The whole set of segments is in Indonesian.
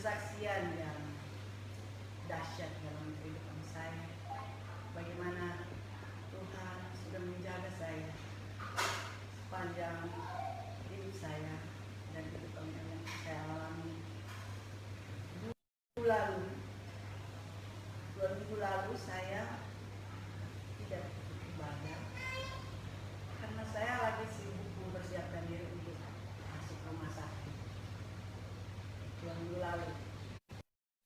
kesaksian yang dahsyat dalam kehidupan saya. Bagaimana Tuhan sudah menjaga saya sepanjang hidup saya dan kehidupan yang saya alami. Dua minggu lalu saya tidak ibadah karena saya lagi sibuk mempersiapkan diri untuk masuk rumah sakit. 2 minggu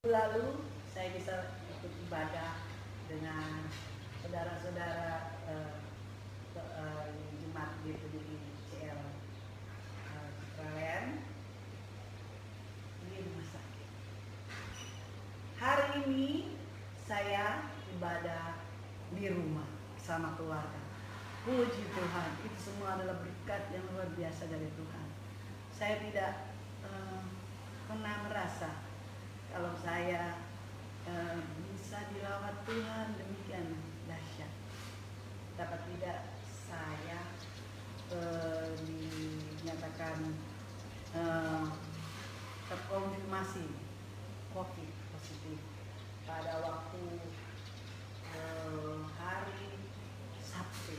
lalu saya bisa ikut ibadah dengan saudara-saudara jemaat gitu di CL Citraland di rumah sakit. Hari ini saya ibadah di rumah sama keluarga. Puji Tuhan, itu semua adalah berkat yang luar biasa dari Tuhan. Saya tidak pernah merasa kalau saya bisa dilawat Tuhan demikian dahsyat. Dapat tidak saya dinyatakan terkonfirmasi COVID positif pada waktu hari Sabtu,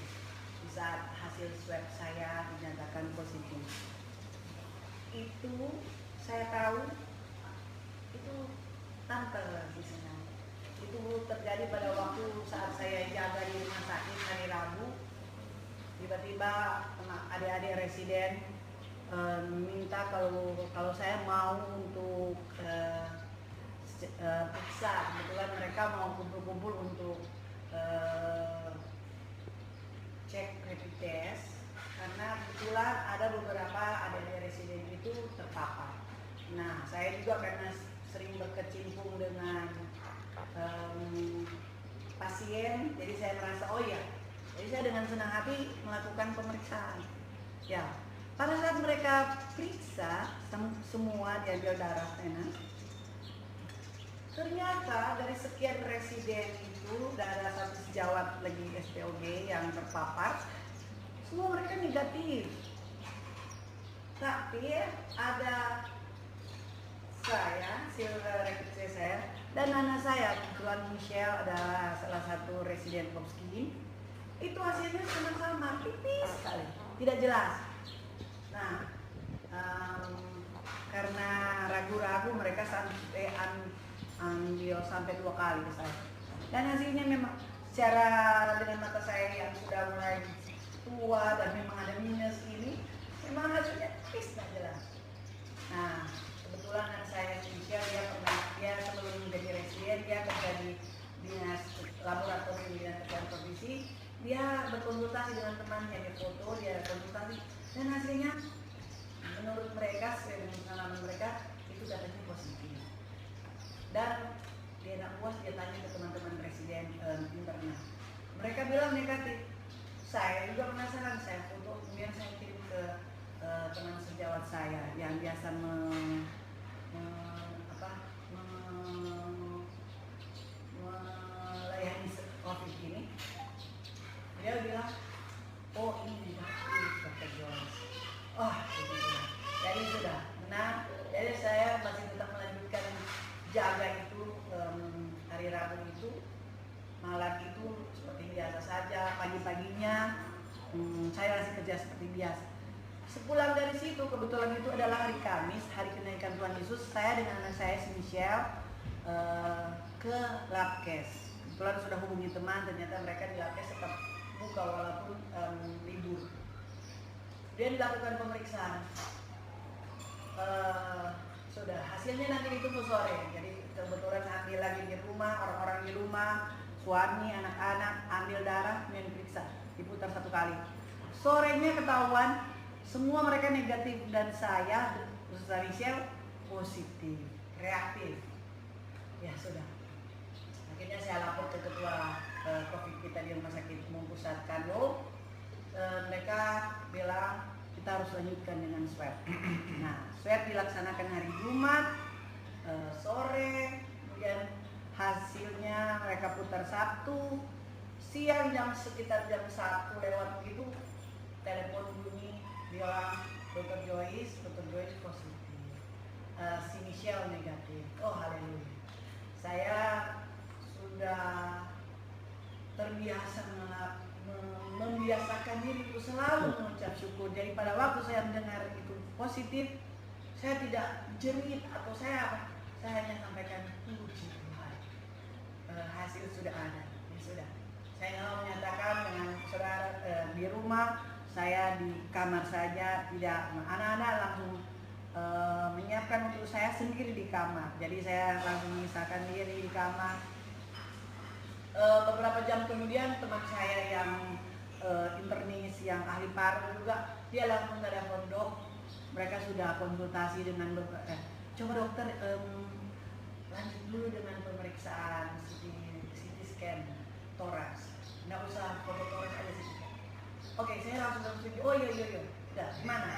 di saat hasil swab saya dinyatakan positif. Itu saya tahu itu tanpa sisinya. Itu terjadi pada waktu saat saya jaga di rumah sakit hari Rabu. Tiba-tiba adik-adik residen minta kalau saya mau untuk periksa. Kebetulan mereka mau kumpul-kumpul untuk cek rapid test karena kebetulan ada beberapa adik-adik residen itu terpapar. Nah, saya juga karena sering berkecimpung dengan pasien, jadi saya merasa jadi saya dengan senang hati melakukan pemeriksaan. Ya, pada saat mereka periksa semua diambil darah ternyata dari sekian residen itu ada satu sejawat lagi SPOG yang terpapar, semua mereka negatif. Tapi ada saya, rapid test saya, dan anak saya, kebetulan Michelle adalah salah satu residen Popski. Itu hasilnya sama-sama, tipis sekali, tidak jelas. Nah, karena ragu-ragu mereka sampai ambil sampai 2 kali ke saya. Dan hasilnya memang secara dengan mata saya yang sudah mulai tua dan memang ada minus ini, memang hasilnya tipis, tidak jelas. Nah, kebetulan anak saya Michelle, dia sebelum menjadi residen dia kerja di dinas laboratorium dinas kesehatan provinsi. Dia berkonsultasi dengan temannya, dia foto, dia konsultasi, dan hasilnya menurut mereka sesuai dengan pengalaman mereka itu katanya positif. Dan dia nak puas, dia tanya ke teman-teman residen internal, mereka bilang negatif. Saya juga penasaran, saya foto, kemudian saya kirim ke teman sejawat saya yang biasa melayani COVID ini. Dia bilang, oh ini negatif, kata Joyce. Oh, begitu. Jadi sudah menang. Jadi saya masih tetap melanjutkan jaga itu hari Rabu itu, malam itu seperti biasa saja. Pagi-paginya saya masih kerja seperti biasa. Sepulang dari situ, kebetulan itu adalah hari Kamis, hari kenaikan Tuhan Yesus. Saya dengan anak saya si Michelle ke Labkes. Kebetulan sudah hubungi teman, ternyata mereka di Labkes tetap buka walaupun libur. Dia dilakukan pemeriksaan. Sudah hasilnya nanti ditunggu sore. Jadi kebetulan ambil lagi di rumah, orang-orang di rumah, suami, anak-anak, ambil darah, kemudian diperiksa, diputar 1 kali. Sorenya ketahuan semua mereka negatif dan saya, khususnya Michelle, positif, reaktif. Ya sudah. Akhirnya saya lapor ke ketua COVID kita di Rumah Sakit Umum Pusat Kano. Mereka bilang kita harus lanjutkan dengan swab. Nah, swab dilaksanakan hari Jumat sore, kemudian hasilnya mereka putar Sabtu siang sekitar jam 1 lewat begitu, telepon bunyi bilang Dr. Joyce positif. si Michelle negatif. Oh haleluya. Saya sudah terbiasa membiasakan diri itu selalu mengucap syukur. Jadi pada waktu saya mendengar itu positif, saya tidak jerit atau saya hanya sampaikan puji Tuhan. Hasil sudah ada, ya sudah. Saya mau menyatakan dengan saudara di rumah, saya di kamar saja, tidak anak-anak langsung menyiapkan untuk saya sendiri di kamar. Jadi saya langsung memisahkan diri di kamar. Beberapa jam kemudian teman saya yang internis, yang ahli paru juga, dia langsung telepon, dok, mereka sudah konsultasi dengan dokter. Coba dokter lanjut dulu dengan pemeriksaan CT scan toraks. Nggak usah foto toraks aja CT scan. Oke, saya langsung setuju. Oh iya. Udah, di mana?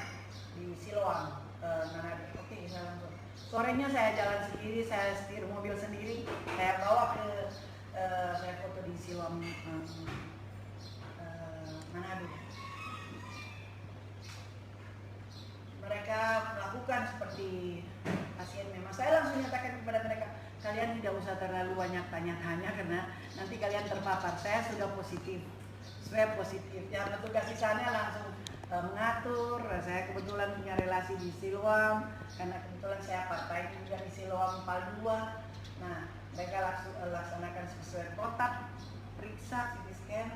Di Siloam, Manado. Oke, saya langsung. Sorenya saya jalan sendiri, saya setir mobil sendiri, saya bawa ke saya foto di Siloam Manado. Mereka melakukan seperti pasien memang. Saya langsung nyatakan kepada mereka, kalian tidak usah terlalu banyak tanya-tanya karena nanti kalian terpapar. Saya sudah positif, swab positif. Yang petugas di sana langsung mengatur. Saya kebetulan punya relasi di Siloam karena kebetulan saya part-time juga di Siloam Paldua. Nah, mereka langsung laksanakan sesuai protap, periksa CT scan,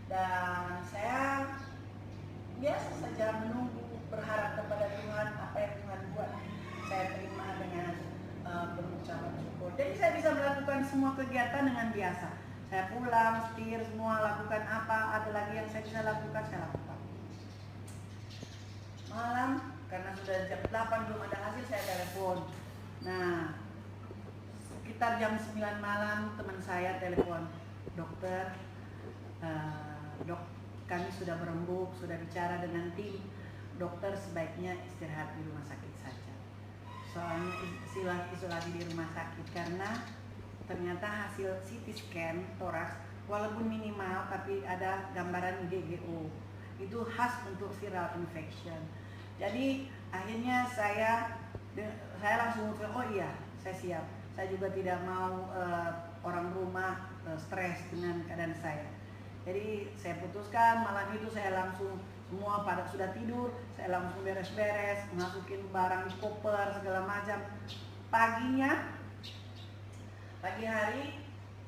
dan saya biasa saja menunggu, berharap kepada Tuhan apa yang Tuhan buat. Saya terima dengan pengucapan syukur. Jadi saya bisa melakukan semua kegiatan dengan biasa. Saya pulang, setir, semua lakukan apa, ada lagi yang saya bisa lakukan, saya lakukan. Malam, karena sudah jam 8 belum ada hasil, saya telepon. Nah, sekitar jam 9 malam teman saya telepon, dokter, dok, kami sudah berembuk, sudah bicara dengan tim, dokter sebaiknya istirahat di rumah sakit saja. Soalnya isolasi di rumah sakit karena ternyata hasil CT scan toraks walaupun minimal tapi ada gambaran GGO, itu khas untuk viral infection. Jadi akhirnya saya langsung oh iya, saya siap. Saya juga tidak mau orang rumah stres dengan keadaan saya. Jadi saya putuskan malam itu saya langsung semua pada sudah tidur, saya langsung beres-beres, masukin barang di koper segala macam. Pagi hari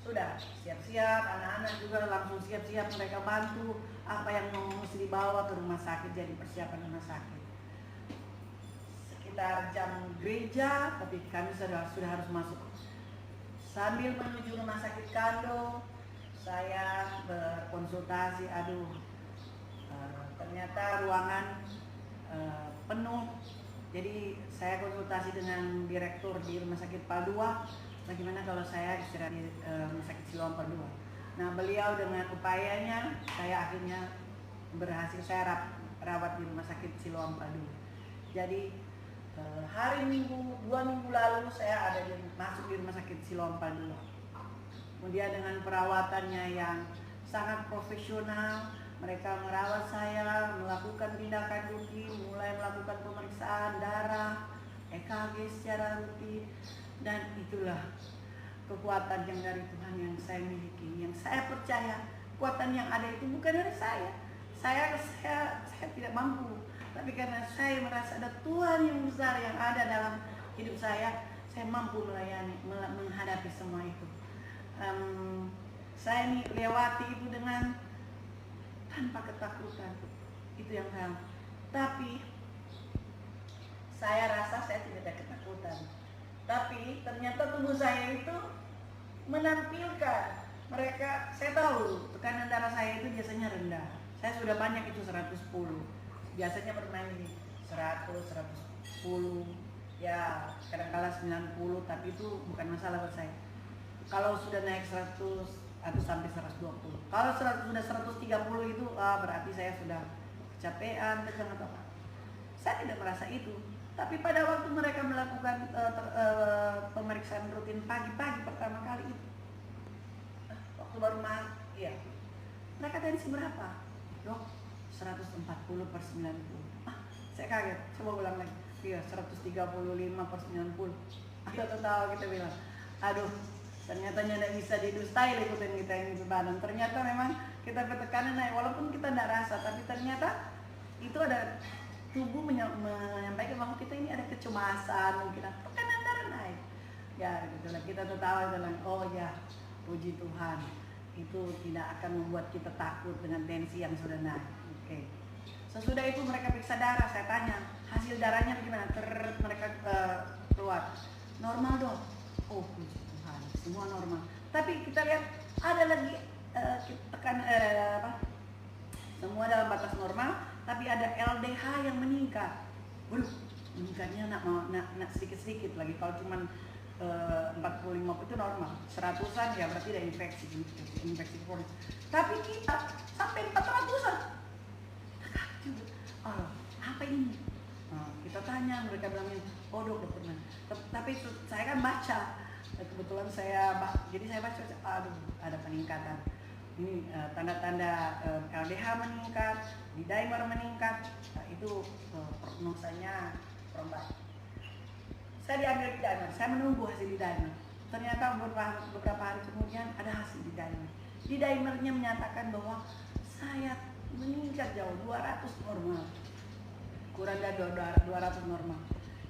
sudah siap-siap, anak-anak juga langsung siap-siap, mereka bantu apa yang mesti dibawa ke rumah sakit, jadi persiapan rumah sakit. Sekitar jam gereja, tapi kami sudah harus masuk. Sambil menuju rumah sakit Kando, saya berkonsultasi, ternyata ruangan penuh. Jadi saya konsultasi dengan direktur di rumah sakit Paldua, bagaimana kalau saya istirahat di rumah sakit Siloam Paldua. Nah, beliau dengan upayanya saya akhirnya berhasil saya rawat di rumah sakit Siloam Paldua. Jadi hari Minggu, 2 minggu lalu saya masuk di rumah sakit Siloam Paldua. Kemudian dengan perawatannya yang sangat profesional, mereka merawat saya, melakukan tindakan rutin, mulai melakukan pemeriksaan darah, EKG secara rutin, dan itulah kekuatan yang dari Tuhan yang saya miliki, yang saya percaya. Kekuatan yang ada itu bukan dari saya. Saya tidak mampu, tapi karena saya merasa ada Tuhan yang besar yang ada dalam hidup saya mampu melayani, menghadapi semua itu. Saya ini lewati itu dengan tanpa ketakutan, itu yang saya. Tapi saya rasa saya tidak ada ketakutan. Tapi ternyata tubuh saya itu menampilkan mereka. Saya tahu tekanan darah saya itu biasanya rendah. Saya sudah banyak itu 110. Biasanya bermain di 100, 110, ya kadang-kala 90, tapi itu bukan masalah buat saya. Kalau sudah naik 100 atau sampai 120. Kalau sudah 130 itu berarti saya sudah kecapean, tegang atau apa. Saya tidak merasa itu. Tapi pada waktu mereka melakukan pemeriksaan rutin pagi-pagi pertama kali itu, waktu baru iya, mereka tensi berapa? Dok, 140/90. Saya kaget, coba ulang lagi. iya 135/90. Ada tertawa, kita bilang, aduh ternyata tidak bisa didustai ikutin kita ini bebanan. Ternyata memang kita tekanan naik, walaupun kita tidak rasa, tapi ternyata itu ada tubuh menyampaikan bahwa kita ini ada kecemasan, mungkin tekanan darah naik. Ya gitu lah, kita tertawa dalam, oh ya puji Tuhan, itu tidak akan membuat kita takut dengan tensi yang sudah naik. Oke. Sesudah itu mereka periksa darah, saya tanya hasil darahnya bagaimana, mereka keluar normal dong. Oh puji Tuhan, semua normal. Tapi kita lihat ada lagi semua dalam batas normal, tapi ada LDH yang meningkat. Waduh, meningkatnya nak sedikit-sedikit lagi. Kalau cuma 45 itu normal, 100-an ya berarti ada infeksi kronis. Tapi kita sampai 400-an. Oh, apa ini? Nah, kita tanya, mereka bilangin, oh dokter. Tapi saya kan baca, kebetulan jadi saya baca, aduh ada peningkatan. Ini tanda-tanda LDH meningkat, D-dimer meningkat, nah, itu prognosanya kurang baik. Saya diambil D-dimer, saya menunggu hasil D-dimer. Ternyata beberapa hari kemudian ada hasil D-dimer. D-dimernya menyatakan bahwa saya meningkat jauh, 200 normal. Kurang dari 200 normal.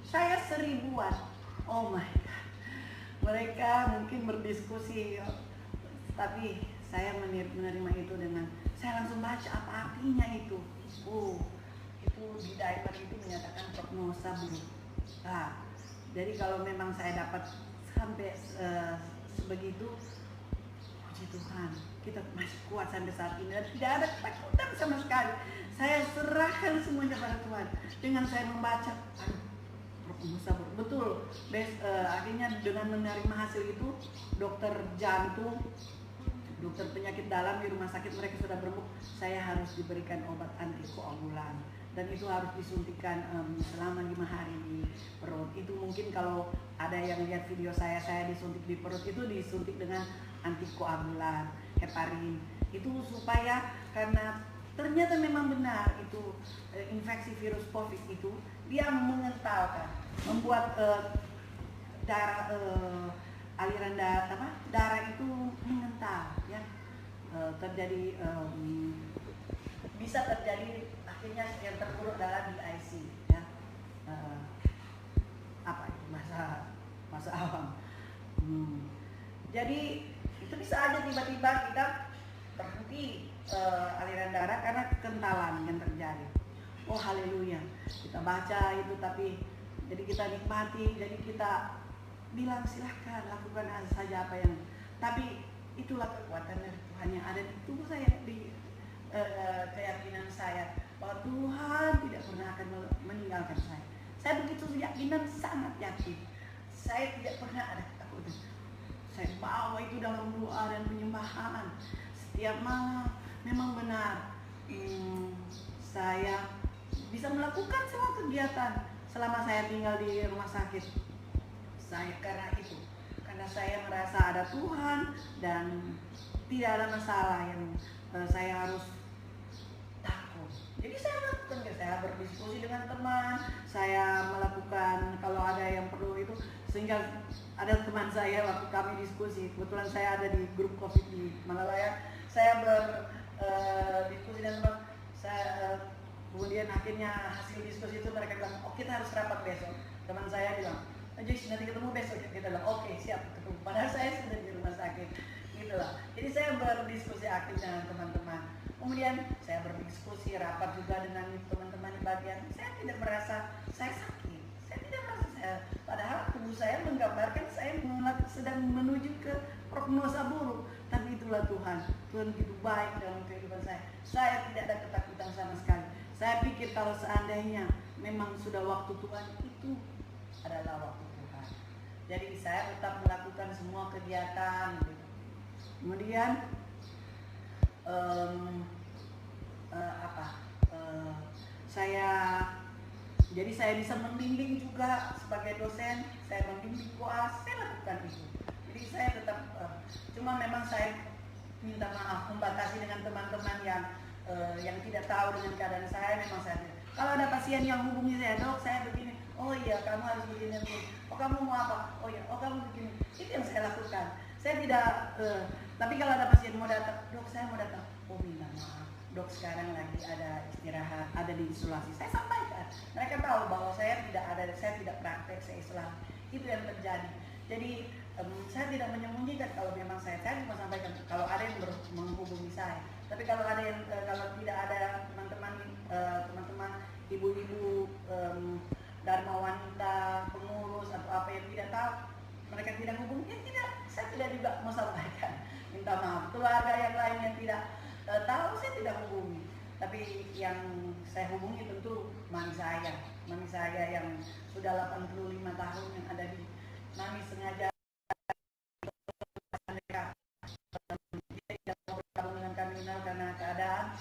Saya 1000-an. Oh my God. Mereka mungkin berdiskusi, tapi saya menerima itu dengan, saya langsung baca apa artinya itu. Oh, itu di diaper itu menyatakan prognosa buruk. Nah, jadi kalau memang saya dapat sampai sebegitu, puji Tuhan, kita masih kuat sampai saat ini dan tidak ada ketakutan sama sekali. Saya serahkan semuanya pada Tuhan. Dengan saya membaca, aduh, prognosa buruk. Betul. Akhirnya dengan menerima hasil itu, dokter jantung, dokter penyakit dalam di rumah sakit mereka sudah berembuk, saya harus diberikan obat antikoagulan dan itu harus disuntikan selama 5 hari di perut. Itu mungkin kalau ada yang lihat video saya disuntik di perut, itu disuntik dengan antikoagulan, heparin. Itu supaya, karena ternyata memang benar itu infeksi virus COVID itu dia mengentalkan, membuat darah aliran darah itu mengental, ya, terjadi bisa terjadi akhirnya yang terburuk adalah DIC, ya, apa itu masa awam. Jadi itu bisa aja tiba-tiba kita terhenti aliran darah karena kekentalan yang terjadi. Oh haleluya, kita baca itu, tapi jadi kita nikmati, jadi kita bilang silahkan lakukan saja apa yang, tapi itulah kekuatan dari Tuhan yang ada di tubuh saya, di keyakinan saya bahwa Tuhan tidak pernah akan meninggalkan saya. Saya begitu yakin dan sangat yakin, saya tidak pernah ada ketakutan. Saya bawa itu dalam doa dan penyembahan setiap malam. Memang benar, saya bisa melakukan semua kegiatan selama saya tinggal di rumah sakit. Saya karena saya merasa ada Tuhan dan tidak ada masalah yang saya harus takut. Jadi saya lakukan, saya berdiskusi dengan teman, saya melakukan kalau ada yang perlu itu, sehingga ada teman saya waktu kami diskusi, kebetulan saya ada di grup COVID di Malalaya, saya berdiskusi dengan teman saya, kemudian akhirnya hasil diskusi itu mereka bilang, oh kita harus rapat besok. Teman saya bilang, jadi nanti ketemu besok, kita bilang oke siap ketemu. Padahal saya sudah di rumah sakit, gitulah. Jadi saya berdiskusi aktif dengan teman-teman. Kemudian saya berdiskusi rapat juga dengan teman-teman di bagian. Saya tidak merasa saya sakit, saya tidak merasa saya. Padahal tubuh saya menggambarkan saya sedang menuju ke prognosa buruk. Tapi itulah Tuhan begitu baik dalam kehidupan saya. Saya tidak ada ketakutan sama sekali. Saya pikir kalau seandainya memang sudah waktu Tuhan, itu adalah waktu Tuhan. Jadi saya tetap melakukan semua kegiatan gitu. Kemudian saya bisa membimbing juga sebagai dosen, saya membimbing koas, saya lakukan itu. Jadi saya tetap cuma memang saya minta maaf membatasi dengan teman-teman yang tidak tahu dengan keadaan saya. Memang saya kalau ada pasien yang hubungi saya, dok saya begini, Oh iya, kamu harus begini begini. Oh kamu mau apa? Oh iya, oh kamu begini. Itu yang saya lakukan. Saya tidak, tapi kalau ada pasien mau datang, dok saya mau datang. Oh minta maaf, dok sekarang lagi ada istirahat, ada di isolasi. Saya sampaikan. Mereka tahu bahwa saya tidak praktek, saya isolasi. Itu yang terjadi. Jadi saya tidak menyembunyikan kalau memang saya cuma sampaikan kalau ada yang menghubungi saya. Tapi kalau ada yang kalau tidak ada teman-teman ibu-ibu dharma wanita, pengurus atau apa yang tidak tahu, mereka tidak hubungi, ya tidak, saya tidak juga mau sampaikan. Minta maaf. Keluarga yang lain yang tidak tahu saya tidak hubungi. Tapi yang saya hubungi tentu mami saya yang sudah 85 tahun yang ada di mami sengaja mereka tidak mau bergabung dengan kami karena keadaan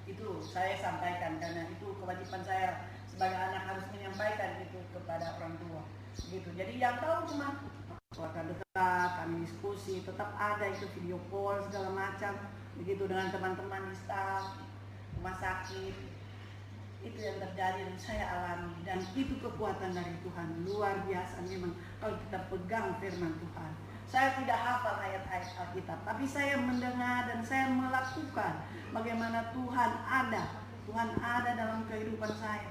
itu saya sampaikan karena itu kewajiban saya sebagai anak harus menyampaikan itu kepada orang tua gitu. Jadi yang tahu cuma keluarga dekat, kami diskusi, tetap ada itu video call segala macam begitu dengan teman-teman di staf rumah sakit. Itu yang terjadi dan saya alami, dan itu kekuatan dari Tuhan luar biasa memang kalau kita pegang firman Tuhan. Saya tidak hafal ayat-ayat Alkitab, tapi saya mendengar dan saya melakukan bagaimana Tuhan ada dalam kehidupan saya.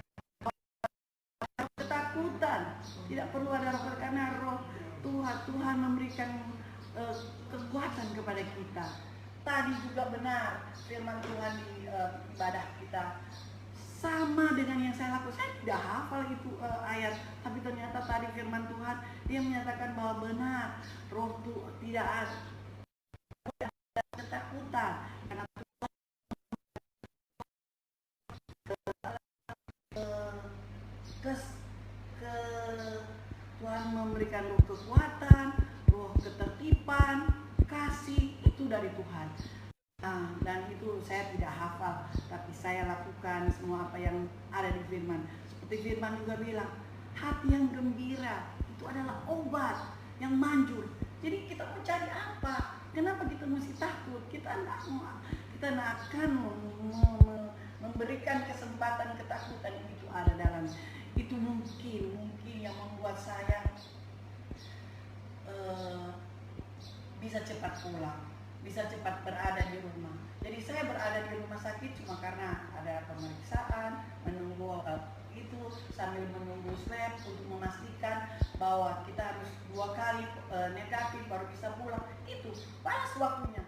Ketakutan tidak perlu ada roh, karena roh Tuhan memberikan kekuatan kepada kita. Tadi juga benar firman Tuhan di ibadah kita sama dengan yang saya lakukan. Saya tidak hafal itu ayat, tapi ternyata tadi firman Tuhan dia menyatakan bahwa benar roh itu tidak ada ketakutan karena Tuhan memberikan roh kekuatan, roh ketertiban, kasih, itu dari Tuhan. Dan itu saya tidak hafal, tapi saya lakukan semua apa yang ada di firman. Seperti firman juga bilang, hati yang gembira itu adalah obat yang manjur. Jadi kita mau cari apa? Kenapa kita mesti takut? Kita tidak akan memberikan kesempatan ketakutan itu ada dalam. Itu mungkin yang membuat saya bisa cepat pulang, bisa cepat berada di rumah. Jadi saya berada di rumah sakit cuma karena ada pemeriksaan, menunggu itu sambil menunggu swab untuk memastikan bahwa kita harus 2 kali negatif baru bisa pulang. Itu pas waktunya.